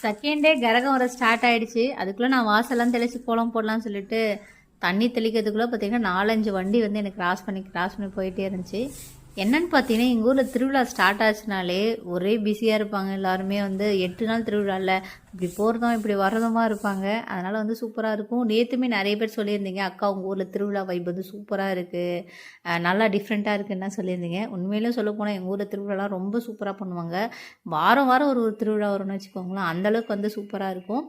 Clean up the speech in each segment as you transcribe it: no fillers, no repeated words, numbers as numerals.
Second day கரகம் வர start ஆகிடுச்சு. அதுக்குள்ளே நான் வாசல்லாம் தெளித்து கோலம் போடலான்னு சொல்லிட்டு தண்ணி தெளிக்கிறதுக்குள்ளே பார்த்திங்கன்னா 4-5 வண்டி வந்து எனக்கு கிராஸ் பண்ணி போயிட்டே இருந்துச்சு. என்னென்னு பார்த்தீங்கன்னா எங்கள் ஊரில் திருவிழா ஸ்டார்ட் ஆச்சுனாலே ஒரே பிஸியாக இருப்பாங்க. எல்லாருமே வந்து 8 நாள் திருவிழாவில் இப்படி போகிறதும் இப்படி வர்றதுமா இருப்பாங்க. அதனால் வந்து சூப்பராக இருக்கும். நேற்றுமே நிறைய பேர் சொல்லியிருந்தீங்க, அக்கா உங்கள் ஊரில் திருவிழா வைப் வந்து சூப்பராக இருக்குது, நல்லா டிஃப்ரெண்ட்டாக இருக்குன்னு தான் சொல்லியிருந்தீங்க. உண்மையிலே சொல்ல போனால் எங்கள் ஊரில் திருவிழாலாம் ரொம்ப சூப்பராக பண்ணுவாங்க. வாரம் வாரம் ஒரு திருவிழா வரும்னு வச்சுக்கோங்களேன். அந்தளவுக்கு வந்து சூப்பராக இருக்கும்.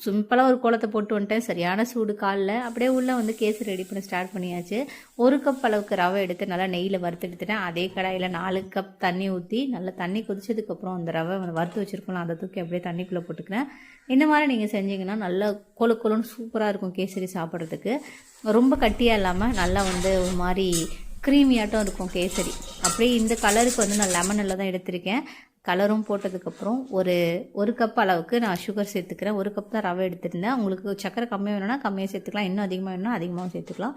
சிம்பிளாக ஒரு கோலத்தை போட்டு வந்துட்டேன். சரியான சூடு காலில். அப்படியே உள்ளே வந்து கேசரி ரெடி பண்ண ஸ்டார்ட் பண்ணியாச்சு. 1 கப் அளவுக்கு ரவை எடுத்து நல்லா நெய்யில் வறுத்து எடுத்துட்டேன். அதே கடாயில் 4 கப் தண்ணி ஊற்றி நல்லா தண்ணி கொதிச்சதுக்கப்புறம் அந்த ரவை வறுத்து வச்சுருக்கோம், அதை தூக்கி அப்படியே தண்ணிக்குள்ளே போட்டுக்கிறேன். இந்த மாதிரி நீங்கள் செஞ்சிங்கன்னா நல்லா கொழுன்னு சூப்பராக இருக்கும் கேசரி சாப்பிட்றதுக்கு. ரொம்ப கட்டியாக இல்லாமல் நல்லா வந்து ஒரு மாதிரி க்ரீமியாட்டம் இருக்கும் கேசரி. அப்படியே இந்த கலருக்கு வந்து நான் லெமனில் தான் எடுத்திருக்கேன். கலரும் போட்டதுக்கப்புறம் ஒரு கப் அளவுக்கு நான் சுகர் சேர்த்துக்கிறேன். 1 கப் தான் ரவை எடுத்துருந்தேன். உங்களுக்கு சக்கரை கம்மியாக வேணும்னா கம்மியாக சேர்த்துக்கலாம், இன்னும் அதிகமாக வேணும்னா அதிகமாகவும் சேர்த்துக்கலாம்.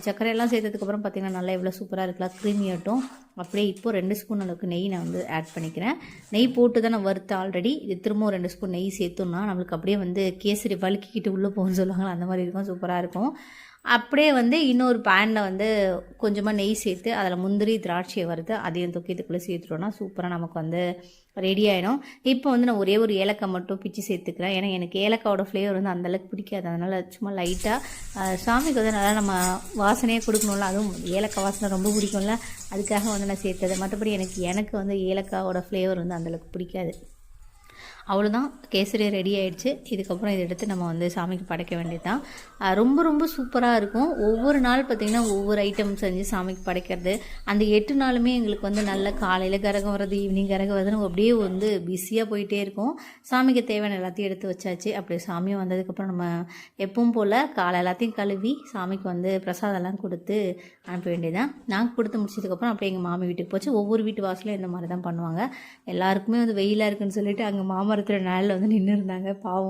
சக்கரையெல்லாம் சேர்த்ததுக்கப்புறம் பார்த்திங்கன்னா நல்லா எவ்வளோ சூப்பராக இருக்கலாம், க்ரீமியாட்டும். அப்படியே இப்போது 2 ஸ்பூன் அளவுக்கு நெய் நான் வந்து ஆட் பண்ணிக்கிறேன். நெய் போட்டு தான் நான் வறுத்து ஆல்ரெடி. இது திரும்பவும் 2 ஸ்பூன் நெய் சேர்த்தோம்னா நம்மளுக்கு அப்படியே வந்து கேசரி வழுக்கிக்கிட்டு உள்ளே போகும்னு சொல்லுவாங்களா, அந்த மாதிரி இருக்கும், சூப்பராக இருக்கும். அப்படியே வந்து இன்னொரு பேனில் வந்து கொஞ்சமாக நெய் சேர்த்து அதில் முந்திரி திராட்சையை வறுத்து அதையும் தூக்கி இதுக்குள்ளே சேர்த்துட்டோன்னா சூப்பராக நமக்கு வந்து ரெடி ஆகிடும். இப்போ வந்து நான் ஒரே ஒரு ஏலக்காய் மட்டும் பிச்சு சேர்த்துக்கிறேன். ஏன்னா எனக்கு ஏலக்காயோட ஃப்ளேவர் வந்து அந்தளவுக்கு பிடிக்காது. அதனால் சும்மா லைட்டாக சாமிக்கு வந்து நல்லா நம்ம வாசனையே கொடுக்கணும்ல, அதுவும் ஏலக்காய் வாசனை ரொம்ப பிடிக்கும்ல, அதுக்காக வந்து நான் சேர்த்தது. மற்றபடி எனக்கு வந்து ஏலக்காயோட ஃப்ளேவர் வந்து அந்தளவுக்கு பிடிக்காது. அவ்வளோதான், கேசரி ரெடி ஆகிடுச்சு. இதுக்கப்புறம் இதை எடுத்து நம்ம வந்து சாமிக்கு படைக்க வேண்டியது தான். ரொம்ப ரொம்ப சூப்பராக இருக்கும். ஒவ்வொரு நாள் பார்த்திங்கன்னா ஒவ்வொரு ஐட்டம் செஞ்சு சாமிக்கு படைக்கிறது. அந்த 8 நாளுமே எங்களுக்கு வந்து நல்ல காலையில் கரகம் வர்றது, ஈவினிங் கரகம் வருதுன்னு அப்படியே வந்து பிஸியாக போயிட்டே இருக்கும். சாமிக்கு தேவையான எல்லாத்தையும் எடுத்து வச்சாச்சு. அப்படியே சாமியும் வந்ததுக்கப்புறம் நம்ம எப்பவும் போல் காலை எல்லாத்தையும் கழுவி சாமிக்கு வந்து பிரசாதம்லாம் கொடுத்து அனுப்ப வேண்டியதான். நாங்கள் கொடுத்து முடிச்சதுக்கப்புறம் அப்படியே எங்கள் மாமி வீட்டுக்கு போச்சு. ஒவ்வொரு வீட்டு வாசலையும் இந்த மாதிரி தான் பண்ணுவாங்க. எல்லாருக்குமே வந்து வெயிலாக இருக்குன்னு சொல்லிட்டு அங்கே மாமரத்தில் நிழலில் வந்து நின்று இருந்தாங்க, பாவம்.